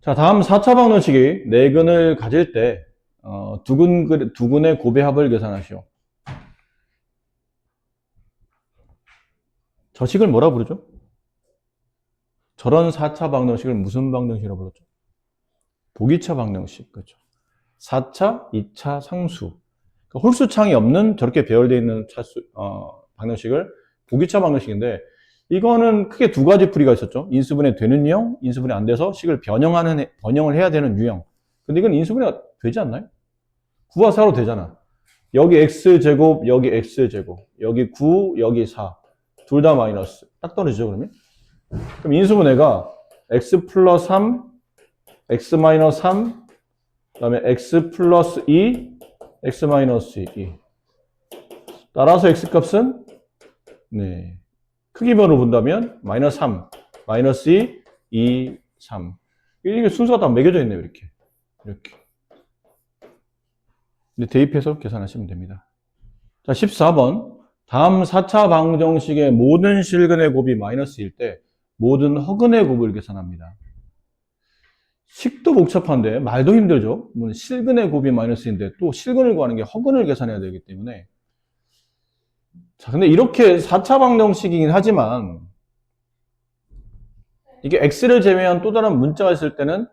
자, 다음 4차 방정식이 네근을 가질 때 두근의 곱의 합을 계산하시오. 저 식을 뭐라 부르죠? 저런 4차 방정식을 무슨 방정식이라고 불렀죠? 보기차 방정식. 그렇죠. 4차, 2차 상수. 그러니까 홀수창이 없는 저렇게 배열되어 있는 방정식을 보기차 방정식인데, 이거는 크게 두 가지 풀이가 있었죠. 인수분해 되는 유형, 인수분해 안 돼서 식을 번영을 해야 되는 유형. 근데 이건 인수분해가 되지 않나요? 9와 4로 되잖아. 여기 x제곱, 여기 x제곱, 여기 9, 여기 4. 둘 다 마이너스. 딱 떨어지죠, 그러면? 그럼 인수분해가 x 플러스 3, x 마이너스 3, 그 다음에 x 플러스 2, x 마이너스 2. 따라서 x 값은, 네. 크기별로 본다면, 마이너스 3, 마이너스 2, 2, 3. 이게 순서가 다 매겨져 있네요, 이렇게. 이렇게. 대입해서 계산하시면 됩니다. 자, 14번. 다음 4차 방정식의 모든 실근의 곱이 마이너스일 때 모든 허근의 곱을 계산합니다. 식도 복잡한데 말도 힘들죠. 실근의 곱이 마이너스인데 또 실근을 구하는 게 허근을 계산해야 되기 때문에. 자, 근데 이렇게 4차 방정식이긴 하지만 이게 x를 제외한 또 다른 문자가 있을 때는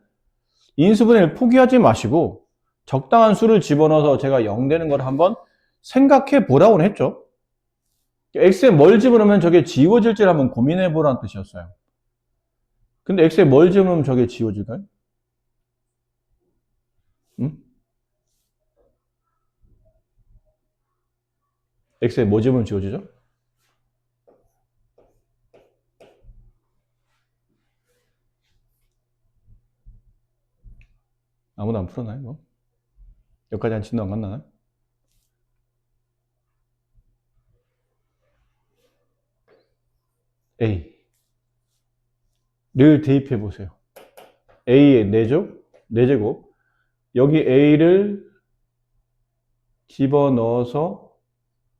인수분해를 포기하지 마시고 적당한 수를 집어넣어서 제가 0 되는 걸 한번 생각해 보라고 했죠. x에 뭘 집어넣으면 저게 지워질지를 한번 고민해 보라는 뜻이었어요. 근데 x에 뭘 집어넣으면 저게 지워질까요? 응? x에 뭐 집으면 지워지죠? 아무도 안 풀었나요? 뭐? 여기까지 한 진도 안 갔나요? A를 대입해 보세요. A의 4제곱. 여기 A를 집어넣어서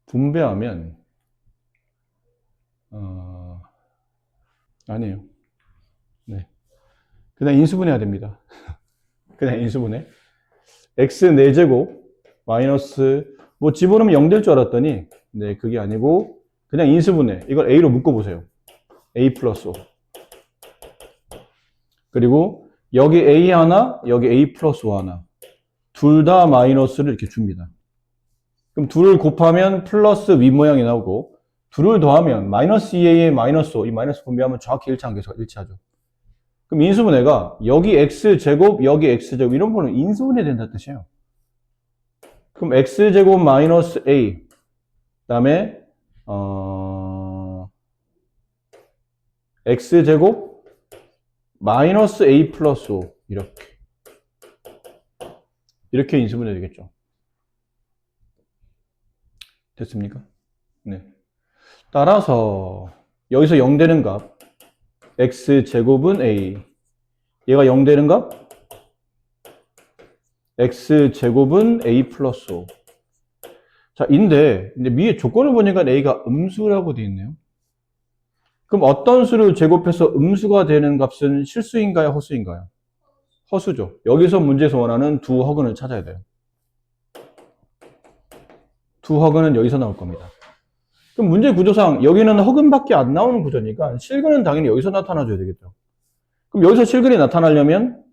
분배하면 아니에요. 네. 그냥 인수분해야 됩니다. 그냥 인수분해. x 4제곱 마이너스 뭐 집어넣으면 0 될 줄 알았더니 네, 그게 아니고 그냥 인수분해. 이걸 A로 묶어보세요. A 플러스 5. 그리고 여기 A 하나, 여기 A 플러스 5 하나. 둘 다 마이너스를 이렇게 줍니다. 그럼 둘을 곱하면 플러스 위 모양이 나오고 둘을 더하면 마이너스 2A에 마이너스 5. 이 마이너스 분배하면 정확히 일치하죠. 그럼 인수분해가 여기 X제곱, 여기 X제곱 이런 거는 인수분해 된다는 뜻이에요. 그럼 X제곱 마이너스 A 그 다음에 X제곱 마이너스 A 플러스 5 이렇게 인수분해 되겠죠. 됐습니까? 네. 따라서 여기서 0 되는 값 X제곱은 A 얘가 0 되는 값 X제곱은 A 플러스 5 자, 근데 위에 조건을 보니까 A가 음수라고 되어 있네요. 그럼 어떤 수를 제곱해서 음수가 되는 값은 실수인가요? 허수인가요? 허수죠. 여기서 문제에서 원하는 두 허근을 찾아야 돼요. 두 허근은 여기서 나올 겁니다. 그럼 문제 구조상 여기는 허근밖에 안 나오는 구조니까 실근은 당연히 여기서 나타나줘야 되겠죠. 그럼 여기서 실근이 나타나려면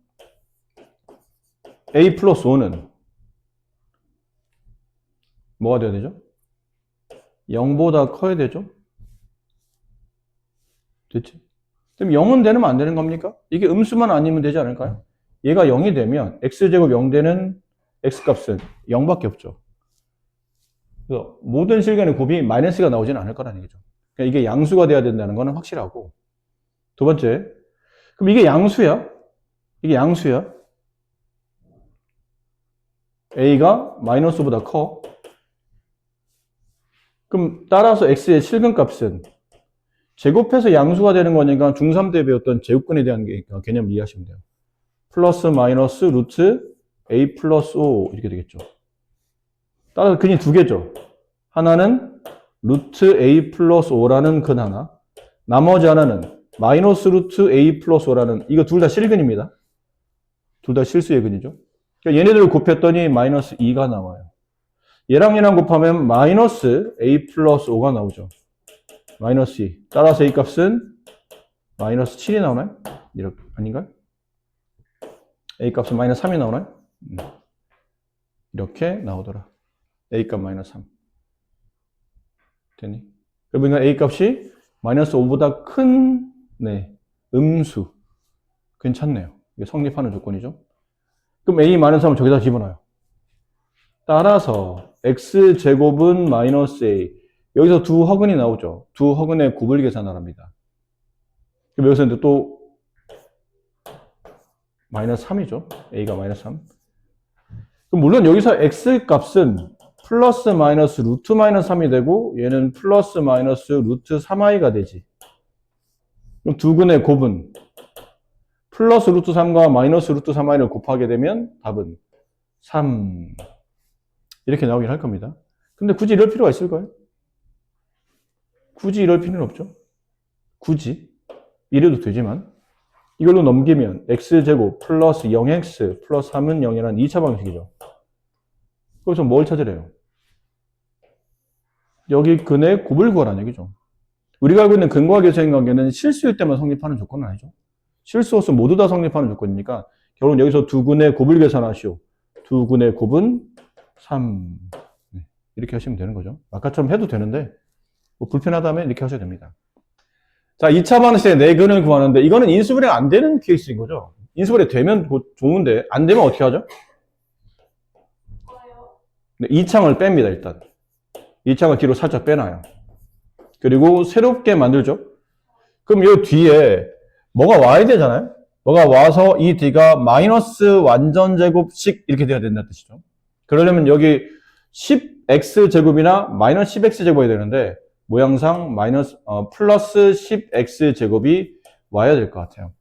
A 플러스 5는 뭐가 돼야 되죠? 0보다 커야 되죠? 됐지? 그럼 0은 되면 안 되는 겁니까? 이게 음수만 아니면 되지 않을까요? 얘가 0이 되면 x제곱 0 되는 x값은 0밖에 없죠. 그래서 모든 실근의 곱이 마이너스가 나오지는 않을 거라는 얘기죠. 그러니까 이게 양수가 돼야 된다는 거는 확실하고. 두 번째, 그럼 이게 양수야? 이게 양수야? a가 마이너스보다 커? 그럼 따라서 x의 실근 값은 제곱해서 양수가 되는 거니까 중3 때 배웠던 제곱근에 대한 개념을 이해하시면 돼요. 플러스 마이너스 루트 a 플러스 5 이렇게 되겠죠. 따라서 근이 두 개죠. 하나는 루트 a 플러스 5라는 근 하나, 나머지 하나는 마이너스 루트 a 플러스 5라는 이거 둘 다 실근입니다. 둘 다 실수 예근이죠. 그러니까 얘네들을 곱했더니 마이너스 2가 나와요. 얘랑 얘랑 곱하면 마이너스 a 플러스 5가 나오죠. 마이너스 2. 따라서 a 값은 마이너스 7이 나오나요? 이렇게, 아닌가요? a 값은 마이너스 3이 나오나요? 이렇게 나오더라. a 값 마이너스 3. 되니? 그러면 a 값이 마이너스 5보다 큰, 음수. 괜찮네요. 이게 성립하는 조건이죠. 그럼 a 마이너스 3을 저기다 집어넣어요. 따라서 x제곱은 마이너스 a. 여기서 두 허근이 나오죠. 두 허근의 곱을 계산하랍니다. 그럼 여기서 이제 또 마이너스 3이죠. a가 마이너스 3. 그럼 물론 여기서 x 값은 플러스 마이너스 루트 마이너스 3이 되고 얘는 플러스 마이너스 루트 3i가 되지. 그럼 두 근의 곱은 플러스 루트 3과 마이너스 루트 3i를 곱하게 되면 답은 3. 이렇게 나오긴 할 겁니다. 근데 굳이 이럴 필요가 있을까요? 굳이 이럴 필요는 없죠. 굳이. 이래도 되지만 이걸로 넘기면 x제곱 플러스 0x 플러스 3은 0이라는 2차 방식이죠. 그래서 뭘 찾으래요? 여기 근의 곱을 구하라는 얘기죠. 우리가 알고 있는 근과 계수의 관계는 실수일 때만 성립하는 조건은 아니죠. 실수 없이 모두 다 성립하는 조건이니까 결국 여기서 두 근의 곱을 계산하시오. 두 근의 곱은 3. 이렇게 하시면 되는 거죠. 아까처럼 해도 되는데 뭐 불편하다면 이렇게 하셔도 됩니다. 자, 2차 방식의 네 근을 구하는데 이거는 인수분해 안 되는 케이스인 거죠. 인수분해 되면 좋은데 안 되면 어떻게 하죠? 2창을 뺍니다. 일단 2창을 뒤로 살짝 빼놔요. 그리고 새롭게 만들죠. 그럼 이 뒤에 뭐가 와야 되잖아요. 뭐가 와서 이 d가 마이너스 완전제곱씩 이렇게 돼야 된다는 뜻이죠. 그러려면 여기 10x제곱이나 마이너스 10x제곱이 되는데 모양상 플러스 10x제곱이 와야 될 것 같아요.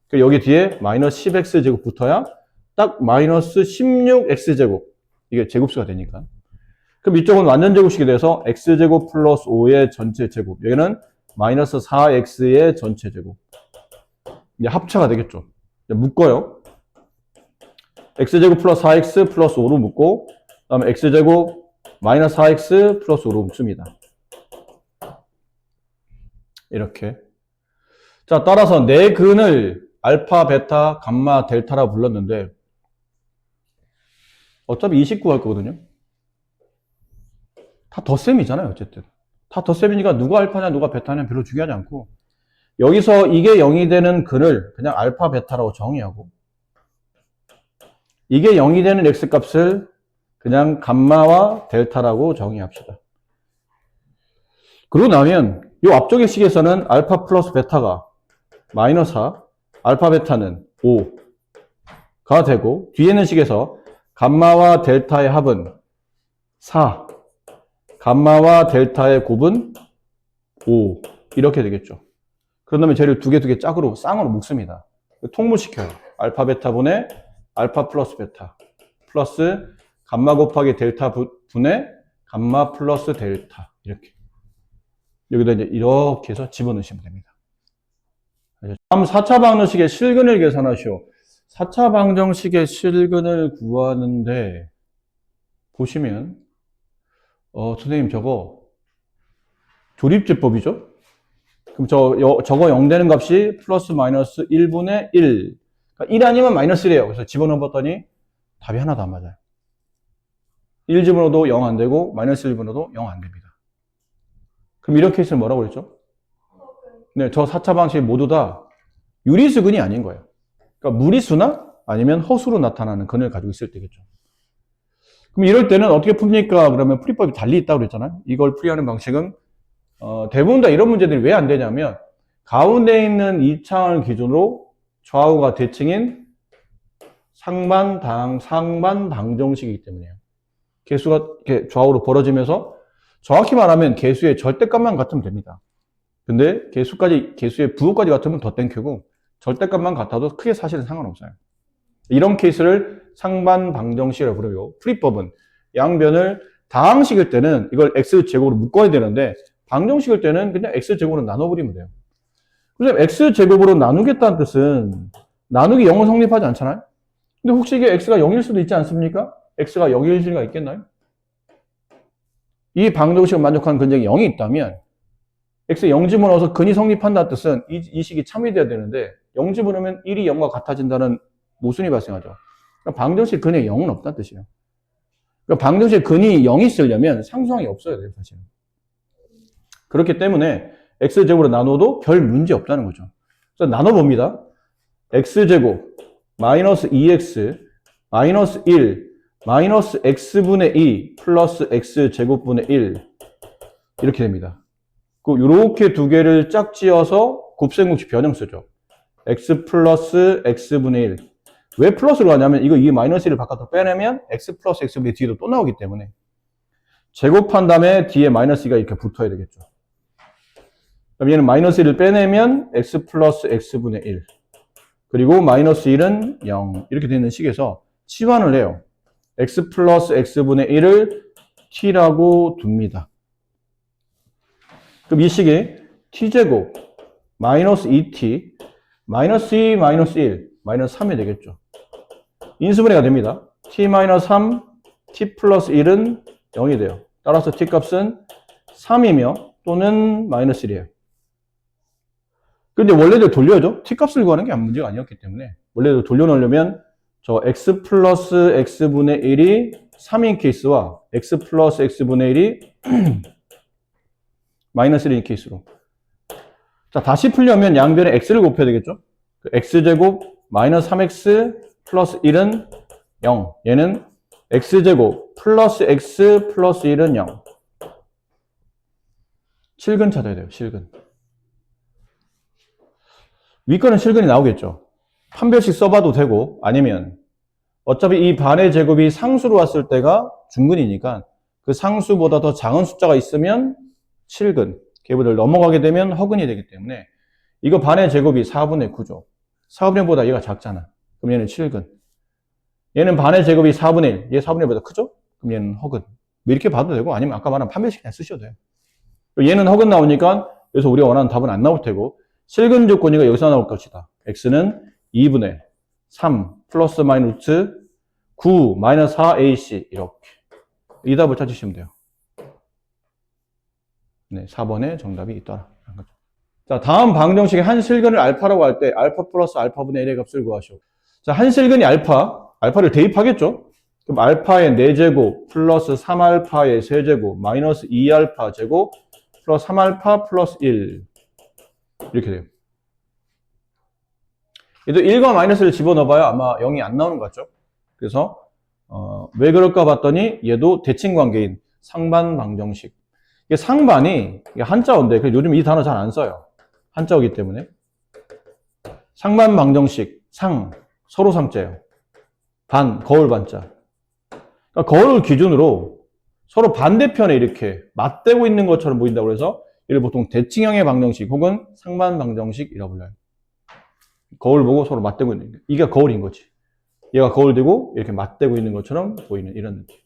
그러니까 여기 뒤에 마이너스 10x제곱 붙어야 딱 마이너스 16x제곱. 이게 제곱수가 되니까. 그럼 이쪽은 완전제곱식이 돼서 x제곱 플러스 5의 전체 제곱. 여기는 마이너스 4x의 전체 제곱. 이제 합차가 되겠죠. 이제 묶어요. x제곱 플러스 4x 플러스 5로 묶고, 그 다음에 x제곱 마이너스 4x 플러스 5로 묶습니다. 이렇게. 자, 따라서 네 근을 알파, 베타, 감마, 델타라 불렀는데, 어차피 29 할 거거든요. 다 덧셈이잖아요, 어쨌든. 다 덧셈이니까 누가 알파냐, 누가 베타냐 별로 중요하지 않고, 여기서 이게 0이 되는 근을 그냥 알파, 베타라고 정의하고, 이게 0이 되는 x값을 그냥 감마와 델타라고 정의합시다. 그러고 나면 이 앞쪽의 식에서는 알파 플러스 베타가 마이너스 4, 알파 베타는 5가 되고 뒤에 있는 식에서 감마와 델타의 합은 4, 감마와 델타의 곱은 5 이렇게 되겠죠. 그런 다음에 쟤를 두 개 짝으로 쌍으로 묶습니다. 통분시켜요. 알파 베타분의 알파 플러스 베타 플러스 감마 곱하기 델타 분의 감마 플러스 델타 이렇게 여기다 이제 이렇게 해서 집어넣으시면 됩니다. 다음 4차 방정식의 실근을 계산하시오. 4차 방정식의 실근을 구하는데 보시면 선생님 저거 조립제법이죠? 그럼 저거 0 되는 값이 플러스 마이너스 1분의 1. 그러니까 1 아니면 마이너스 1이에요. 그래서 집어넣어봤더니 답이 하나도 안 맞아요. 1 집어넣어도 0 안 되고 마이너스 1 집어넣어도 0 안 됩니다. 그럼 이런 케이스는 뭐라고 그랬죠? 네, 저 4차 방식이 모두 다 유리수근이 아닌 거예요. 그러니까 무리수나 아니면 허수로 나타나는 근을 가지고 있을 때겠죠. 그럼 이럴 때는 어떻게 풉니까? 그러면 풀이법이 달리 있다고 그랬잖아요. 이걸 풀이하는 방식은 대부분 다 이런 문제들이 왜 안 되냐면 가운데 있는 2창을 기준으로 좌우가 대칭인 상반방정식이기 때문이에요. 개수가 이렇게 좌우로 벌어지면서 정확히 말하면 개수의 절대값만 같으면 됩니다. 근데 개수의 부호까지 같으면 더 땡큐고 절대값만 같아도 크게 사실은 상관없어요. 이런 케이스를 상반방정식이라고 부르고 풀이법은 양변을 다항식일 때는 이걸 x제곱으로 묶어야 되는데 방정식일 때는 그냥 x제곱으로 나눠버리면 돼요. 그래서 x제곱으로 나누겠다는 뜻은 나누기 0은 성립하지 않잖아요. 근데 혹시 이게 x가 0일 수도 있지 않습니까? x가 0일 리가 있겠나요? 이 방정식을 만족하는 근정이 0이 있다면 x에 0 집어넣어서 근이 성립한다는 뜻은 이 식이 참이 돼야 되는데 0 집어넣으면 1이 0과 같아진다는 모순이 발생하죠. 그러니까 방정식 근에 0은 없다는 뜻이에요. 그러니까 방정식 근이 0이 쓰려면 상수항이 없어야 돼요, 사실은. 그렇기 때문에 x제곱으로 나눠도 별 문제 없다는 거죠. 그래서 나눠봅니다. x제곱 마이너스 2x 마이너스 1 마이너스 x분의 2 플러스 x제곱분의 1 이렇게 됩니다. 이렇게 두 개를 짝지어서 곱셈공식 변형 쓰죠. x 플러스 x분의 1. 왜 플러스로 가냐면 이 마이너스 1을 바깥으로 빼내면 x 플러스 x분의 뒤에도 또 나오기 때문에 제곱한 다음에 뒤에 마이너스 2가 이렇게 붙어야 되겠죠. 그럼 얘는 마이너스 1을 빼내면 x 플러스 x분의 1 그리고 마이너스 1은 0 이렇게 되는 식에서 치환을 해요. x 플러스 x분의 1을 t라고 둡니다. 그럼 이 식이 t제곱 마이너스 2t 마이너스 2 마이너스 1 마이너스 3이 되겠죠. 인수분해가 됩니다. t 마이너스 3 t 플러스 1은 0이 돼요. 따라서 t 값은 3이며 또는 마이너스 1이에요. 근데 원래대로 돌려야죠. t 값을 구하는 게 문제가 아니었기 때문에 원래대로 돌려놓으려면 저 x 플러스 x분의 1이 3인 케이스와 x 플러스 x분의 1이 마이너스 1인 케이스로. 자, 다시 풀려면 양변에 x를 곱해야 되겠죠? x제곱 마이너스 3x 플러스 1은 0. 얘는 x제곱 플러스 x 플러스 1은 0. 실근 찾아야 돼요, 실근. 윗거는 실근이 나오겠죠. 판별식 써봐도 되고 아니면 어차피 이 반의 제곱이 상수로 왔을 때가 중근이니까 그 상수보다 더 작은 숫자가 있으면 실근, 갭을 넘어가게 되면 허근이 되기 때문에 이거 반의 제곱이 4분의 9죠. 4분의 1보다 얘가 작잖아. 그럼 얘는 실근. 얘는 반의 제곱이 4분의 1, 얘 4분의 1보다 크죠? 그럼 얘는 허근. 뭐 이렇게 봐도 되고 아니면 아까 말한 판별식 그냥 쓰셔도 돼요. 얘는 허근 나오니까 여기서 우리가 원하는 답은 안 나올 테고 실근 조건이가 여기서 나올 것이다. x는 2분의 3 플러스 마이너스 9 마이너스 4ac 이렇게 이 답을 찾으시면 돼요. 네, 4번에 정답이 있더라. 자, 다음 방정식의 한 실근을 알파라고 할 때 알파 플러스 알파분의 1의 값을 구하시오. 자, 한 실근이 알파를 대입하겠죠? 그럼 알파의 4제곱 플러스 3알파의 세제곱 마이너스 2알파 제곱 플러스 3알파 플러스 1 이렇게 돼요. 얘도 1과 마이너스를 집어넣어봐야 아마 0이 안 나오는 것 같죠? 그래서 왜 그럴까 봤더니 얘도 대칭관계인 상반방정식. 이게 상반이 한자어인데 요즘 이 단어 잘 안 써요. 한자어기 때문에. 상반방정식, 서로 상자예요. 거울 반자. 그러니까 거울을 기준으로 서로 반대편에 이렇게 맞대고 있는 것처럼 보인다고 해서 이를 보통 대칭형의 방정식 혹은 상반방정식이라고 불러요. 거울 보고 서로 맞대고 있는 게. 이게 거울인 거지. 얘가 거울 들고 이렇게 맞대고 있는 것처럼 보이는 이런 느낌.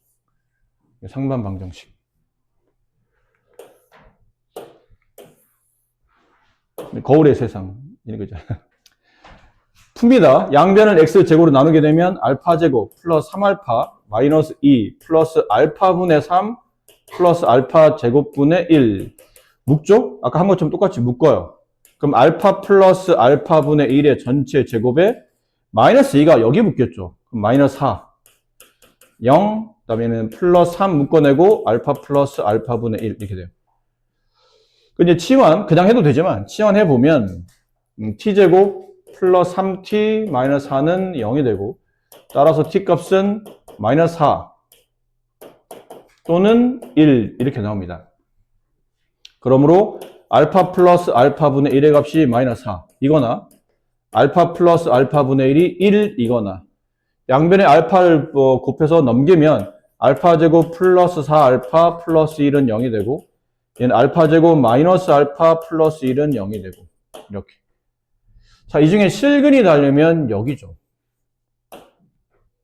상반방정식. 거울의 세상. 이런 거죠. 풉니다. 양변을 x제곱으로 나누게 되면 알파제곱 플러스 3알파 마이너스 2 플러스 알파분의 3 플러스 알파제곱분의 1 묶죠? 아까 한 것처럼 똑같이 묶어요. 그럼 알파 플러스 알파분의 1의 전체 제곱에 마이너스 2가 여기 묶였죠. 그럼 마이너스 4 0 그 다음에는 플러스 3 묶어내고 알파 플러스 알파분의 1 이렇게 돼요. 이제 치환 그냥 해도 되지만 치환해보면 t제곱 플러스 3t 마이너스 4는 0이 되고 따라서 t값은 마이너스 4 또는 1 이렇게 나옵니다. 그러므로 알파 플러스 알파분의 1의 값이 마이너스 4 이거나 알파 플러스 알파분의 1이 1 이거나 양변에 알파를 곱해서 넘기면 알파 제곱 플러스 4알파 플러스 1은 0이 되고 얘는 알파 제곱 마이너스 알파 플러스 1은 0이 되고 이렇게. 자, 이 중에 실근이 나려면 여기죠.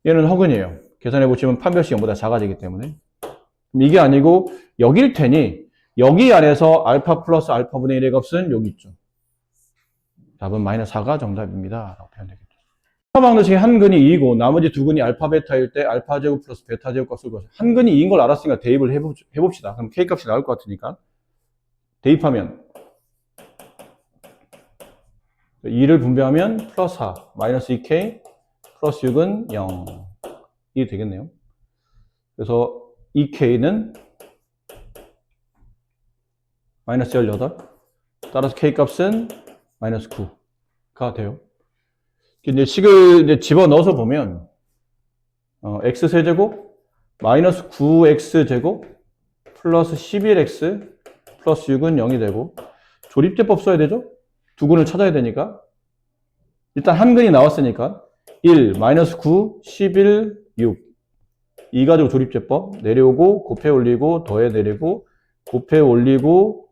얘는 허근이에요. 계산해보시면 판별식 0보다 작아지기 때문에. 이게 아니고 여기일 테니 여기 안에서 알파 플러스 알파분의 1의 값은 여기 있죠. 답은 마이너스 4가 정답입니다. 라고 표현되겠죠. 방정식의 한 근이 2이고 나머지 두 근이 알파 베타일 때 알파 제곱 플러스 베타 제곱 값을 구하죠. 한 근이 2인 걸 알았으니까 대입을 해봅시다. 그럼 K 값이 나올 것 같으니까 대입하면 2를 분배하면 플러스 4 마이너스 2K 플러스 6은 0이 되겠네요. 그래서 2K는 마이너스 18 따라서 K 값은 마이너스 9가 돼요. 이제 식을 이제 집어넣어서 보면 x 세제곱 마이너스 9x 플러스 11x 플러스 6은 0이 되고 조립제법 써야 되죠? 두 근을 찾아야 되니까 일단 한 근이 나왔으니까 1, 마이너스 9, 11, 6 이 가지고 조립제법 내려오고 곱해 올리고 더해 내리고 곱해 올리고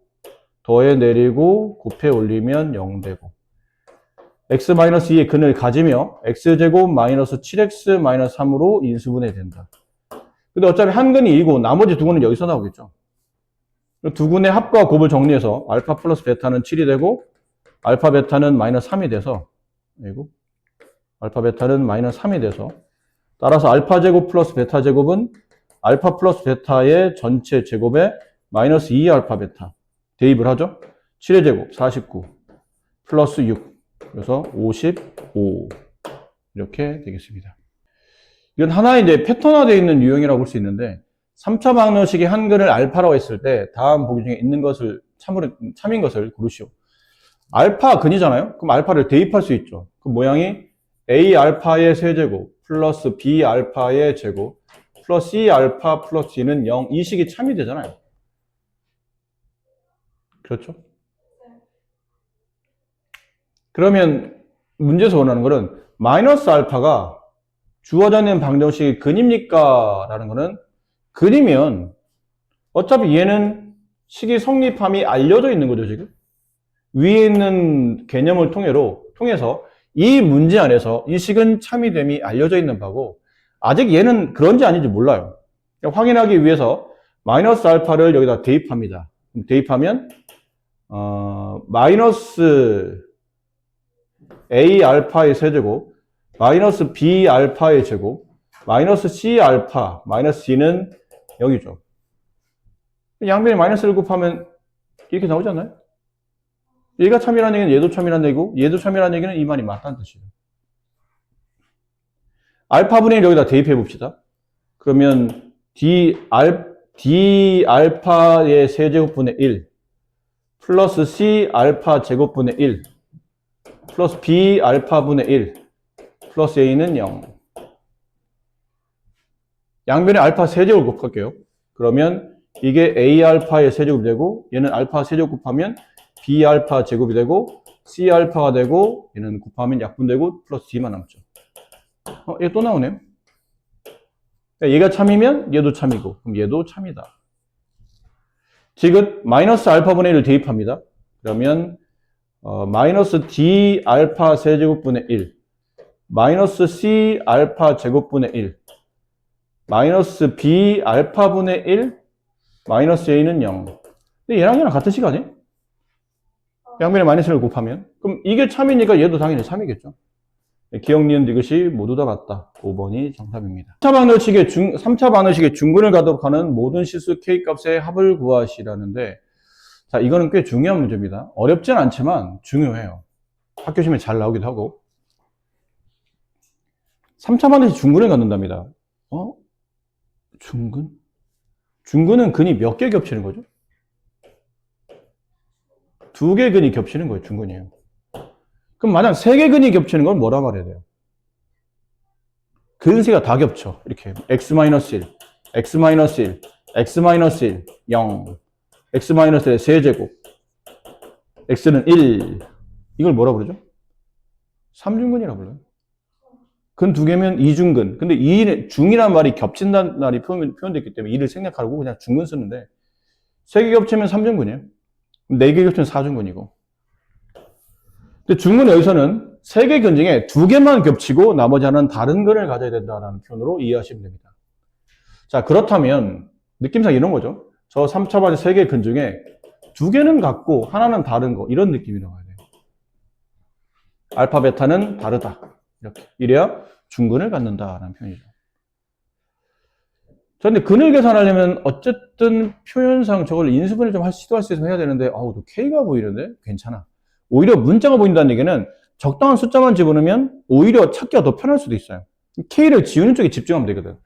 더해 내리고 곱해 올리면 0 되고 x-2의 근을 가지며 x제곱 마이너스 7x 마이너스 3으로 인수분해 된다. 근데 어차피 한 근이 2고 나머지 두 근은 여기서 나오겠죠. 두 근의 합과 곱을 정리해서 알파 플러스 베타는 7이 되고 알파 베타는 마이너스 3이 돼서 그리고 알파 베타는 마이너스 3이 돼서 따라서 알파 제곱 플러스 베타 제곱은 알파 플러스 베타의 전체 제곱에 마이너스 2 알파 베타 대입을 하죠. 7의 제곱 49 플러스 6 그래서 55 이렇게 되겠습니다. 이건 하나의 이제 패턴화되어 있는 유형이라고 볼 수 있는데 3차 방정식의 한 근을 알파라고 했을 때 다음 보기 중에 있는 것을 참인 것을 고르시오. 알파 근이잖아요. 그럼 알파를 대입할 수 있죠. 그 모양이 A 알파의 세제곱 플러스 B 알파의 제곱 플러스 C 알파 플러스 D는 0 이 식이 참이 되잖아요. 그렇죠? 그러면 문제에서 원하는 거는 마이너스 알파가 주어져 있는 방정식이 근입니까? 라는 거는 근이면 어차피 얘는 식이 성립함이 알려져 있는 거죠, 지금. 위에 있는 개념을 통해서 이 문제 안에서 이 식은 참이됨이 알려져 있는 바고 아직 얘는 그런지 아닌지 몰라요. 확인하기 위해서 마이너스 알파를 여기다 대입합니다. 대입하면 마이너스 A 알파의 세제곱 마이너스 B 알파의 제곱 마이너스 C 알파 마이너스 C는 0이죠. 양변에 마이너스를 곱하면 이렇게 나오지 않나요? 얘가 참이라는 얘기는 얘도 참이라는 얘기고 얘도 참이라는 얘기는 이 말이 맞다는 뜻이에요. 알파분의 1 여기다 대입해 봅시다. 그러면 D 알파의 세제곱분의 1 플러스 C 알파 제곱분의 1 플러스 B 알파분의 1 플러스 A는 0. 양변에 알파 세제곱 곱할게요. 그러면 이게 A 알파의 세제곱이 되고 얘는 알파 세제곱 곱하면 B 알파 제곱이 되고 C 알파가 되고 얘는 곱하면 약분되고 플러스 D만 남죠. 얘 또 나오네요. 얘가 참이면 얘도 참이고 그럼 얘도 참이다. 지금 마이너스 알파분의 1을 대입합니다. 그러면 마이너스 D 알파 세제곱분의 1 마이너스 C 알파 제곱분의 1 마이너스 B 알파분의 1 마이너스 A는 0. 근데 얘랑 얘랑 같은 시간이? 양변에 마이너스를 곱하면 그럼 이게 참이니까 얘도 당연히 참이겠죠. 기억, 니은, 디귿이 모두 다 맞다. 5번이 정답입니다. 3차 방정식의 중근을 가도록 하는 모든 실수 K값의 합을 구하시라는데 자, 이거는 꽤 중요한 문제입니다. 어렵진 않지만 중요해요. 학교 시험에 잘 나오기도 하고 3차 방정식 중근을 갖는답니다. 중근? 중근은 근이 몇 개 겹치는 거죠? 2개 근이 겹치는 거예요. 중근이에요. 그럼 만약 3개 근이 겹치는 건 뭐라 말해야 돼요? 근세가 다 겹쳐. 이렇게 x-1, x-1, x-1, 0, x-1의 세제곱, x는 1. 이걸 뭐라 부르죠? 3중근이라고 불러요. 근 2개면 2중근. 근데 중이란 말이 겹친다는 말이 표현됐기 때문에 2를 생략하고 그냥 중근 쓰는데 3개 겹치면 3중근이에요. 4개 겹치면 4중근이고. 근데 중근 여기서는 3개 근 중에 2개만 겹치고 나머지 하나는 다른 근을 가져야 된다는 표현으로 이해하시면 됩니다. 자, 그렇다면 느낌상 이런 거죠. 저 3차 방정식 3개 근 중에 2개는 같고 하나는 다른 거 이런 느낌이라고 해야 돼요. 알파 베타는 다르다. 이렇게. 이래야 중근을 갖는다라는 표현이죠. 자, 근데 근을 계산하려면 어쨌든 표현상 저걸 인수분해 좀 시도할 수 있으면 해야 되는데, 아우, 또 K가 보이는데? 괜찮아. 오히려 문자가 보인다는 얘기는 적당한 숫자만 집어넣으면 오히려 찾기가 더 편할 수도 있어요. K를 지우는 쪽에 집중하면 되거든.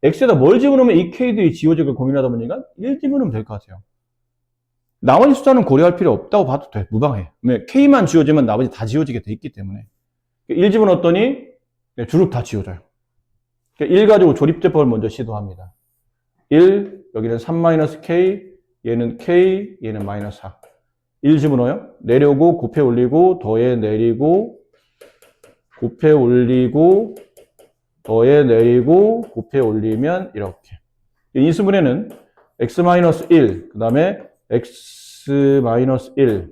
X에다 뭘 집어넣으면 이 K들이 지워질까 고민하다 보니까 1 집어넣으면 될 것 같아요. 나머지 숫자는 고려할 필요 없다고 봐도 돼. 무방해. K만 지워지면 나머지 다 지워지게 돼 있기 때문에. 1 집어넣었더니 주룩 다 지워져요. 1 가지고 조립제법을 먼저 시도합니다. 1, 여기는 3-K, 얘는 K, 얘는 마이너스 4. 1 집어넣어요. 내려오고, 곱해 올리고, 더해 내리고, 곱해 올리고, 더해 내리고, 곱해 올리면 이렇게. 인수분해는 x-1, 그 다음에 x-1,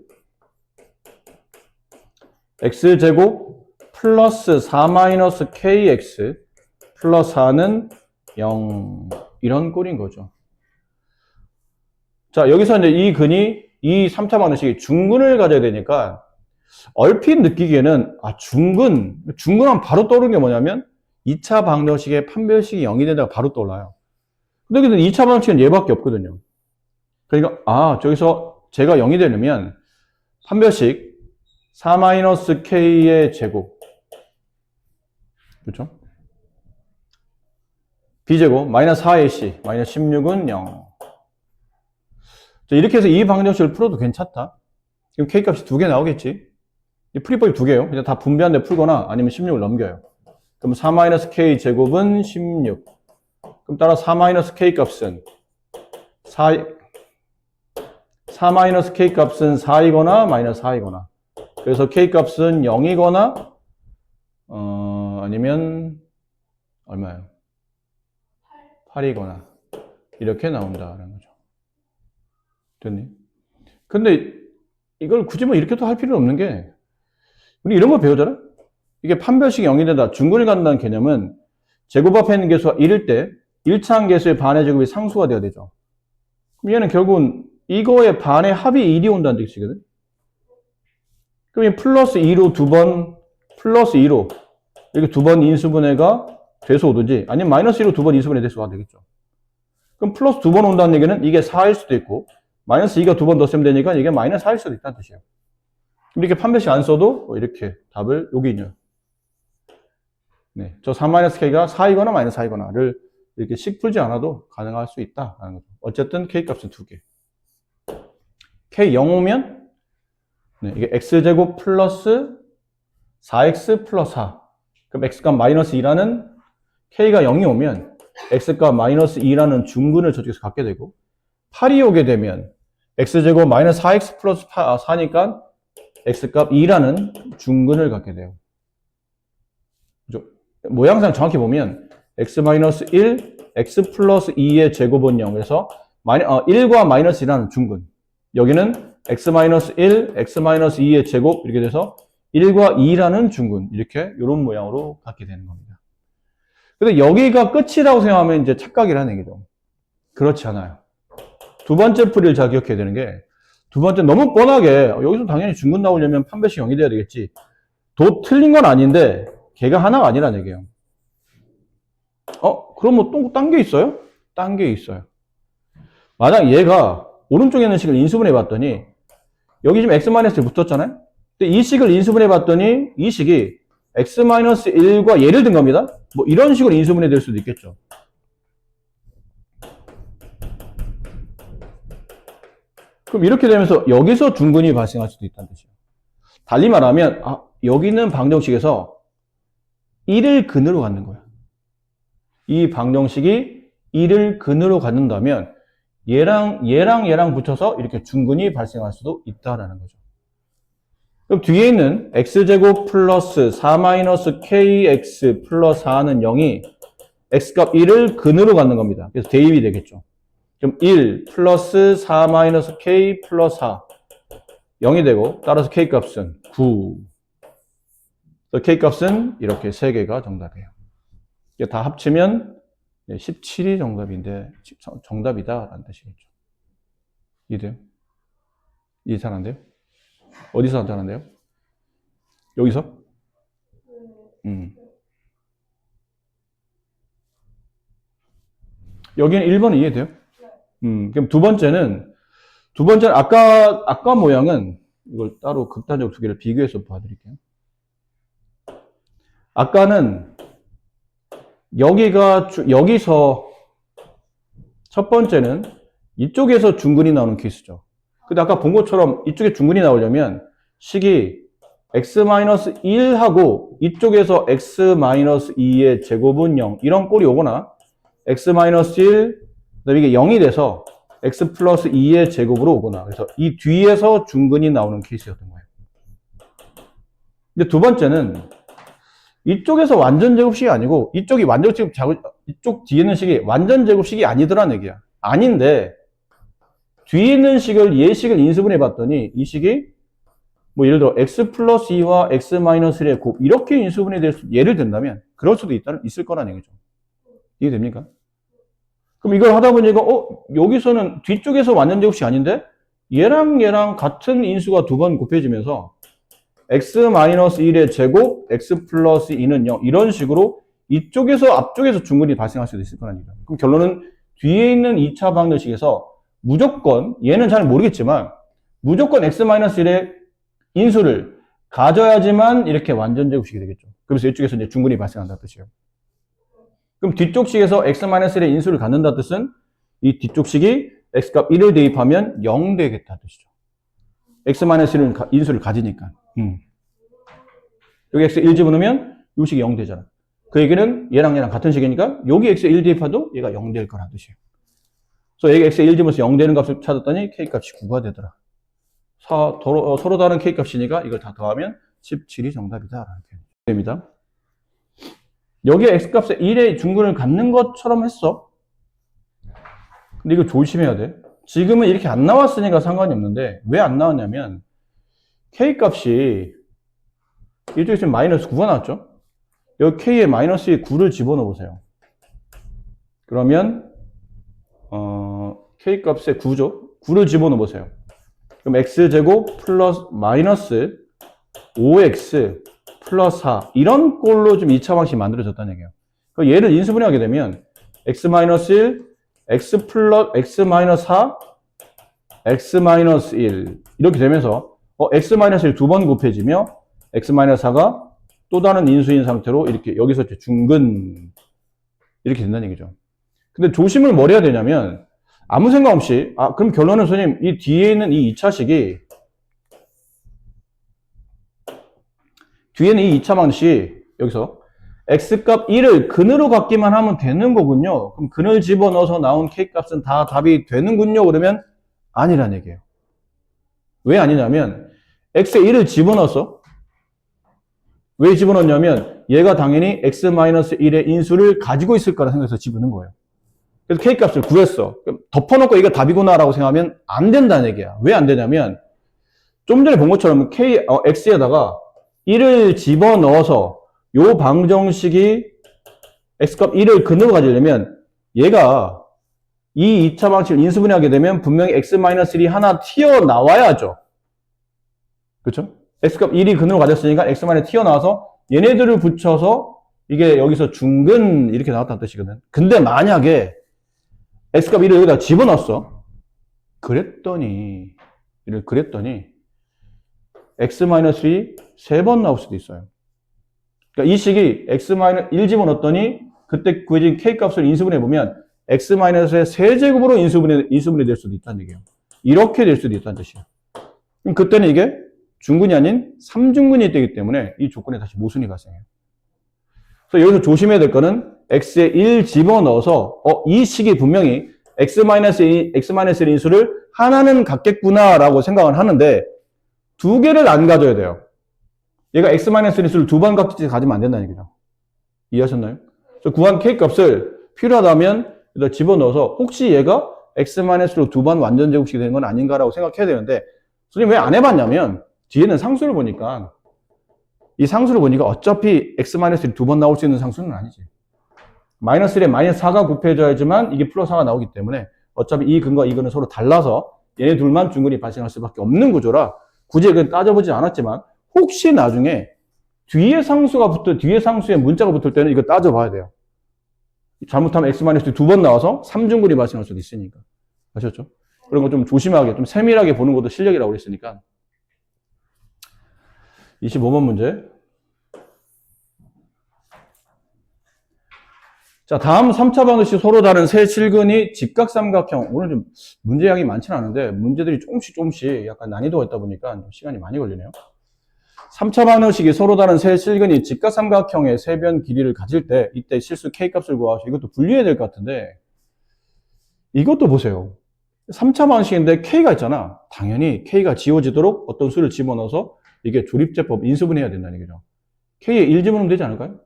x제곱 플러스 4-kx 플러스 4는 0. 이런 꼴인 거죠. 자, 여기서 이제 이 근이 이 3차 방정식이 중근을 가져야 되니까 얼핏 느끼기에는 중근하면 바로 떠오르는 게 뭐냐면 2차 방정식의 판별식이 0이 된다고 바로 떠올라요. 근데 여기는 2차 방정식은 얘밖에 없거든요. 그러니까 저기서 제가 0이 되려면 판별식 4-k의 제곱, 그렇죠? b제곱 마이너스 4ac 마이너스 16은 0. 자, 이렇게 해서 이 방정식을 풀어도 괜찮다. 지금 k값이 2개 나오겠지. 이 풀이법이 2개예요. 그냥 다 분배한 데 풀거나 아니면 16을 넘겨요. 그럼 4-k 제곱은 16. 그럼 따라 4-k 값은 4-k 값은 4이거나 마이너스 4이거나. 그래서 k 값은 0이거나 아니면 얼마예요? 8이거나 이렇게 나온다는 거죠. 됐니? 근데 이걸 굳이 뭐 이렇게 또 할 필요는 없는 게 우리 이런 거 배우잖아? 이게 판별식이 0이 된다. 중근을 갖는다는 개념은 제곱 앞에 있는 개수가 1일 때 1차항 개수의 반의 제곱이 상수가 돼야 되죠. 그럼 얘는 결국은 이거의 반의 합이 1이 온다는 뜻이거든. 그럼 이 플러스 2로 2번, 플러스 2로 이렇게 2번 인수분해가 돼서 오든지 아니면 마이너스 2로 2번 인수분해 돼서 와도 되겠죠. 그럼 플러스 2번 온다는 얘기는 이게 4일 수도 있고 마이너스 2가 2번 더 쓰면 되니까 이게 마이너스 4일 수도 있다는 뜻이에요. 이렇게 판별식 안 써도 이렇게 답을 여기 있냐. 네, 저 3-k가 4이거나 마이너스 4이거나를 이렇게 식 풀지 않아도 가능할 수 있다라는 거죠. 어쨌든 k 값은 2개. k 0 오면 이게 x제곱 플러스 4x 플러스 4. 그럼 x값 마이너스 2라는 k가 0이 오면 x값 마이너스 2라는 중근을 저쪽에서 갖게 되고 8이 오게 되면 x제곱 마이너스 4x 플러스 4니까 x값 2라는 중근을 갖게 돼요. 그죠? 모양상 정확히 보면 x-1, x 플러스 2의 제곱은 0에서 1과 마이너스 2라는 중근. 여기는 x-1, x-2의 제곱 이렇게 돼서 1과 2라는 중근. 이렇게 이런 모양으로 갖게 되는 겁니다. 근데 여기가 끝이라고 생각하면 이제 착각이라는 얘기죠. 그렇지 않아요. 두 번째 풀이를 잘 기억해야 되는 게 두 번째 너무 뻔하게 여기서 당연히 중근 나오려면 판별식 0이 돼야 되겠지. 도 틀린 건 아닌데 걔가 하나가 아니라는 얘기예요. 그럼 뭐 또 딴 게 있어요? 딴 게 있어요. 만약 얘가 오른쪽에 있는 식을 인수분해 봤더니 여기 지금 x-1 붙었잖아요. 근데 이 식을 인수분해 봤더니 이 식이 x-1과 얘를 든 겁니다. 뭐 이런 식으로 인수분해 될 수도 있겠죠. 그럼 이렇게 되면서 여기서 중근이 발생할 수도 있다는 뜻이에요. 달리 말하면 여기는 방정식에서 1을 근으로 갖는 거야. 이 방정식이 1을 근으로 갖는다면 얘랑 붙여서 이렇게 중근이 발생할 수도 있다라는 거죠. 그럼 뒤에 있는 x제곱 플러스 4-kx 플러스 4는 0이 x값 1을 근으로 갖는 겁니다. 그래서 대입이 되겠죠. 그럼 1 플러스 4-k 플러스 4 0이 되고 따라서 k값은 9. 그래서 k값은 이렇게 3개가 정답이에요. 이게 다 합치면 17이 정답인데 정답이다라는 뜻이겠죠. 이해돼요? 이해 잘 안 돼요? 어디서 안 잘 안 돼요? 여기서? 여기는 1번은 이해돼요? 그럼 두 번째는 아까 모양은 이걸 따로 극단적으로 두 개를 비교해서 봐드릴게요. 아까는 여기서 첫 번째는 이쪽에서 중근이 나오는 케이스죠. 근데 아까 본 것처럼 이쪽에 중근이 나오려면 식이 x-1하고 이쪽에서 x-2의 제곱은 0 이런 꼴이 오거나 x-1 그다음에 이게 0이 돼서 x 플러스 2의 제곱으로 오거나 그래서 이 뒤에서 중근이 나오는 케이스였던 거예요. 근데 두 번째는 이쪽에서 완전 제곱식이 아니고 이쪽 뒤에 있는 식이 완전 제곱식이 아니더라는 얘기야. 아닌데 뒤에 있는 얘식을 인수분해 봤더니 이 식이 뭐 예를 들어 x 플러스 2와 x 마이너스 1의 곱 이렇게 인수분해 될 수, 예를 든다면 그럴 수도 있을 거라는 얘기죠. 이해됩니까? 그럼 이걸 하다 보니까 여기서는 뒤쪽에서 완전 제곱식이 아닌데 얘랑 같은 인수가 두 번 곱해지면서 x-1의 제곱, x 플러스 2는 0 이런 식으로 앞쪽에서 중근이 발생할 수도 있을 거라는 얘기죠. 그럼 결론은 뒤에 있는 2차 방정식에서 무조건 얘는 잘 모르겠지만 무조건 x-1의 인수를 가져야지만 이렇게 완전 제곱식이 되겠죠. 그래서 이쪽에서 이제 중근이 발생한다는 뜻이에요. 그럼 뒤쪽 식에서 x-1의 인수를 갖는다는 뜻은 이 뒤쪽 식이 x값 1을 대입하면 0 되겠다는 뜻이죠. x-1의 인수를 가지니까. 여기 x1 집어넣으면 이 식이 0 되잖아. 그 얘기는 얘랑 같은 식이니까 여기 x1 대입해도 얘가 0 될 거라는 뜻이에요. 그래서 여기 x1 집어서 0 되는 값을 찾았더니 k값이 9가 되더라. 서로 다른 k값이니까 이걸 다 더하면 17이 정답이다. 라는 표현입니다. 여기에 x값에 1의 중근을 갖는 것처럼 했어. 근데 이거 조심해야 돼. 지금은 이렇게 안 나왔으니까 상관이 없는데 왜 안 나왔냐면 k값이 이쪽에 지금 마이너스 9가 나왔죠? 여기 k에 마이너스 9를 집어넣어 보세요. 그러면 k값에 9죠? 9를 집어넣어 보세요. 그럼 x제곱 플러스 마이너스 5x 플러스 4 이런 꼴로 좀 2차 방식이 만들어졌다는 얘기예요. 그러니까 얘를 인수분해하게 되면 x-1, x 플러스 x-4, x-1 이렇게 되면서 x-1이 두 번 곱해지며 x-4가 또 다른 인수인 상태로 이렇게 여기서 중근 이렇게 된다는 얘기죠. 근데 조심을 뭘 해야 되냐면 아무 생각 없이 그럼 결론은 선생님 이 뒤에 있는 이 2차식이 뒤에는 이 2차 방식이 여기서 x값 1을 근으로 갖기만 하면 되는 거군요. 그럼 근을 집어넣어서 나온 k값은 다 답이 되는군요. 그러면 아니란 얘기예요. 왜 아니냐면 x에 1을 집어넣었어. 왜 집어넣냐면 얘가 당연히 x-1의 인수를 가지고 있을 거라 생각해서 집어넣은 거예요. 그래서 k값을 구했어. 덮어놓고 이거 답이구나 라고 생각하면 안 된다는 얘기야. 왜 안 되냐면 좀 전에 본 것처럼 x에다가 1을 집어넣어서 요 방정식이 x값 1을 근으로 가지려면 얘가 이 2차 방식을 인수분해하게 되면 분명히 x-1이 하나 튀어나와야죠. 그렇죠? x값 1이 근으로 가졌으니까 x-1이 튀어나와서 얘네들을 붙여서 이게 여기서 중근 이렇게 나왔다는 뜻이거든. 근데 만약에 x값 1을 여기다 집어넣었어. 그랬더니 x-1이 3번 나올 수도 있어요. 그러니까 이 식이 x-1 집어넣었더니 그때 구해진 k값을 인수분해보면 x-의 세제곱으로 인수분해 될 수도 있다는 얘기예요. 이렇게 될 수도 있다는 뜻이에요. 그럼 그때는 이게 중근이 아닌 3중근이 되기 때문에 이 조건에 다시 모순이 발생해요. 그래서 여기서 조심해야 될 거는 x에 1 집어넣어서 이 식이 분명히 x-1 인수를 하나는 갖겠구나 라고 생각을 하는데 두 개를 안 가져야 돼요. 얘가 x-1 인수를 두 번 가지면 안 된다는 얘기죠. 이해하셨나요? 그래서 구한 k값을 필요하다면 집어넣어서 혹시 얘가 x-로 두 번 완전 제곱식이 되는 건 아닌가라고 생각해야 되는데 선생님 왜 안 해봤냐면 뒤에는 상수를 보니까 이 상수를 보니까 어차피 x-1이 두 번 나올 수 있는 상수는 아니지. 마이너스 1에 마이너스 4가 곱해져야지만 이게 플러스 4가 나오기 때문에 어차피 이 근과 이 근은 서로 달라서 얘네 둘만 중근이 발생할 수밖에 없는 구조라 굳이 그건 따져보지 않았지만 혹시 나중에 뒤에 상수에 문자가 붙을 때는 이거 따져봐야 돼요. 잘못하면 x-2 두 번 나와서 삼중근이 발생할 수도 있으니까. 아셨죠? 그런 거 좀 조심하게, 좀 세밀하게 보는 것도 실력이라고 그랬으니까. 25번 문제. 자, 다음 3차 방정식 서로 다른 세 실근이 직각삼각형. 오늘 좀 문제량이 많지는 않은데 문제들이 조금씩 약간 난이도가 있다 보니까 시간이 많이 걸리네요. 3차 방정식이 서로 다른 세 실근이 직각삼각형의 세변 길이를 가질 때 이때 실수 K값을 구하시고 이것도 분리해야 될 것 같은데 이것도 보세요. 3차 방정식인데 K가 있잖아. 당연히 K가 지워지도록 어떤 수를 집어넣어서 이게 조립제법 인수분해해야 된다는 얘기죠. K에 1 집어넣으면 되지 않을까요?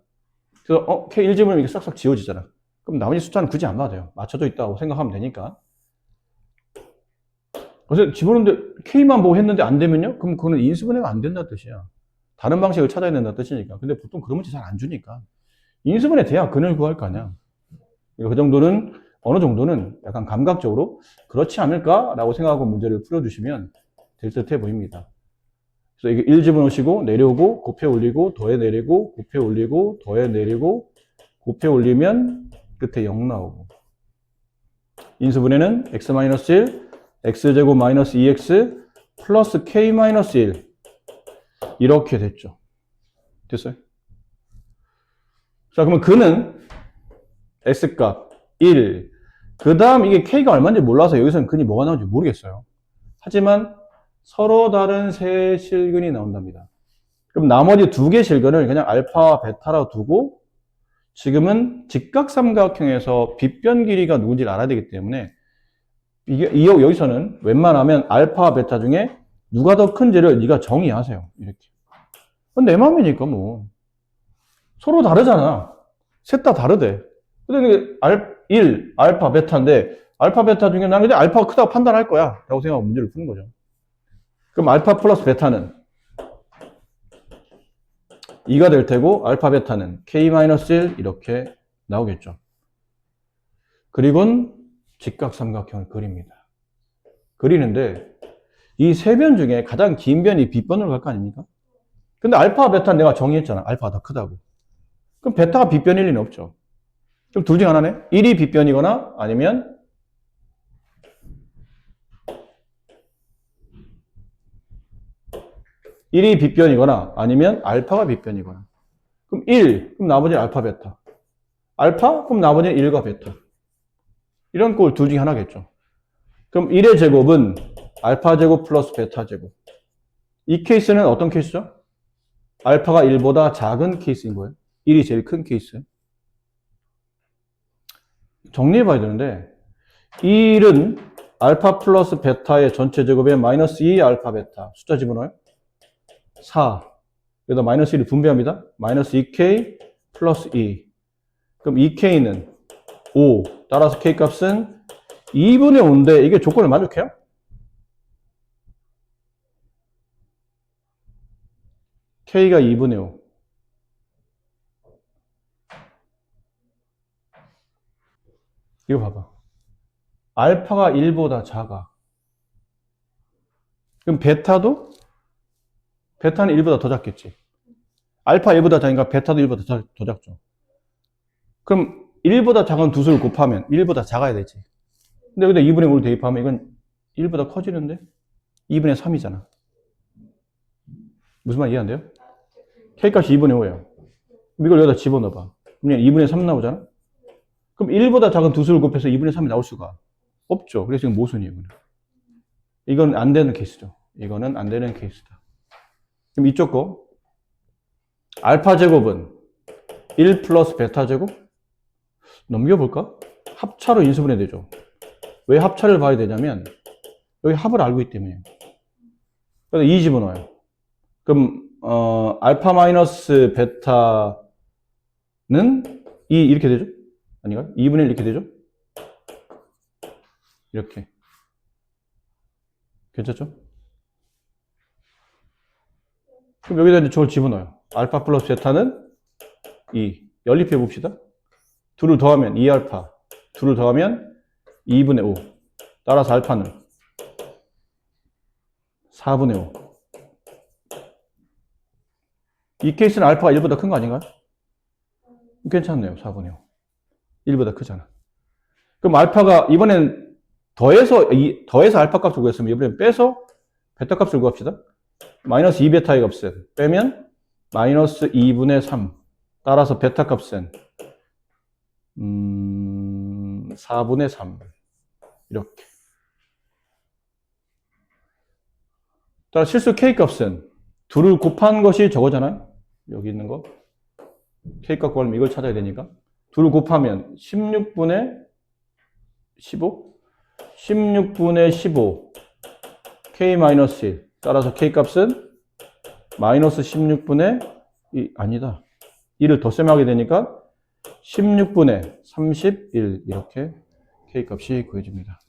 그래서 K 1 집어넣으면 이게 싹싹 지워지잖아. 그럼 나머지 숫자는 굳이 안 봐도 돼요. 맞춰져 있다고 생각하면 되니까. 그래서 집어넣는데 K만 보고 했는데 안 되면요? 그럼 그거는 인수분해가 안 된다는 뜻이야. 다른 방식을 찾아야 된다는 뜻이니까. 근데 보통 그런 문제 잘 안 주니까. 인수분해 돼야 근을 구할 거 아니야. 그 정도는, 어느 정도는 약간 감각적으로 그렇지 않을까라고 생각하고 문제를 풀어주시면 될 듯해 보입니다. 그래서 이게 1 집어넣으시고 내려오고 곱해 올리고 더해 내리고 곱해 올리고 더해 내리고 곱해 올리면 끝에 0 나오고 인수분해는 x-1 x제곱 마이너스 2x 플러스 k-1 이렇게 됐죠. 됐어요? 자, 그러면 근은 x값 1 그 다음 이게 k가 얼마인지 몰라서 여기서는 근이 뭐가 나오는지 모르겠어요. 하지만 서로 다른 세 실근이 나온답니다. 그럼 나머지 두 개 실근을 그냥 알파와 베타라고 두고 지금은 직각삼각형에서 빗변 길이가 누군지를 알아야 되기 때문에 여기서는 웬만하면 알파와 베타 중에 누가 더 큰지를 네가 정의하세요. 이렇게. 내 맘이니까 뭐. 서로 다르잖아. 셋 다 다르대. 근데 1, 알파, 베타인데 알파, 베타 중에 나는 이제 알파가 크다고 판단할 거야. 라고 생각하고 문제를 푸는 거죠. 그럼 알파 플러스 베타는 2가 될 테고 알파 베타는 k-1 이렇게 나오겠죠. 그리고는 직각삼각형을 그립니다. 그리는데 이 세 변 중에 가장 긴 변이 빗변으로 갈 거 아닙니까? 근데 알파, 베타는 내가 정의했잖아. 알파가 더 크다고. 그럼 베타가 빗변일 리는 없죠. 그럼 둘 중 하나네. 1이 빗변이거나 아니면 1이 빗변이거나 아니면 알파가 빗변이거나. 그럼 1, 그럼 나머지는 알파, 베타. 알파, 그럼 나머지는 1과 베타. 이런 꼴 둘 중에 하나겠죠. 그럼 1의 제곱은 알파 제곱 플러스 베타 제곱. 이 케이스는 어떤 케이스죠? 알파가 1보다 작은 케이스인 거예요. 1이 제일 큰 케이스. 정리해 봐야 되는데 1은 알파 플러스 베타의 전체 제곱에 마이너스 2 알파 베타. 숫자 집어넣어요. 4. 여기다 마이너스 1을 분배합니다. 마이너스 2k 플러스 2. 그럼 2k는 5. 따라서 k 값은 2분의 5인데 이게 조건을 만족해요? k가 2분의 5. 이거 봐봐. 알파가 1보다 작아. 그럼 베타는 1보다 더 작겠지. 알파 1보다 작으니까 베타도 1보다 더 작죠. 그럼 1보다 작은 두 수를 곱하면 1보다 작아야 되지. 근데 여기다 2분의 5를 대입하면 이건 1보다 커지는데 2분의 3이잖아. 무슨 말 이해 안 돼요? K값이 2분의 5예요. 이걸 여기다 집어넣어봐. 그럼 2분의 3 나오잖아? 그럼 1보다 작은 두 수를 곱해서 2분의 3이 나올 수가 없죠. 그래서 이건 모순이에요. 이건 안 되는 케이스죠. 이거는 안 되는 케이스다. 그럼 이쪽 거 알파 제곱은 1 플러스 베타 제곱? 넘겨볼까? 합차로 인수분해 되죠. 왜 합차를 봐야 되냐면 여기 합을 알고 있기 때문이에요. 그래서 2 집어넣어요. 그럼 알파 마이너스 베타는 2 이렇게 되죠? 아닌가요? 2분의 1 이렇게 되죠? 이렇게. 괜찮죠? 그럼 여기다 이제 저걸 집어넣어요. 알파 플러스 베타는 2. 연립해 봅시다. 둘을 더하면 2알파. 둘을 더하면 2분의 5. 따라서 알파는 4분의 5. 이 케이스는 알파가 1보다 큰 거 아닌가요? 괜찮네요. 4분의 5. 1보다 크잖아. 그럼 알파가 이번엔 더해서 알파 값을 구했으면 이번엔 빼서 베타 값을 구합시다. 마이너스 2베타의 값은 빼면 마이너스 2분의 3. 따라서 베타 값은 4분의 3. 이렇게. 따라 실수 K 값은 둘을 곱한 것이 저거잖아요. 여기 있는 거. K 값 구하려면 이걸 찾아야 되니까. 둘을 곱하면 16분의 15? 16분의 15. K-1. 따라서 K 값은 마이너스 16분의 아니다. 1을 덧셈하게 되니까 16분의 31. 이렇게 K 값이 구해집니다.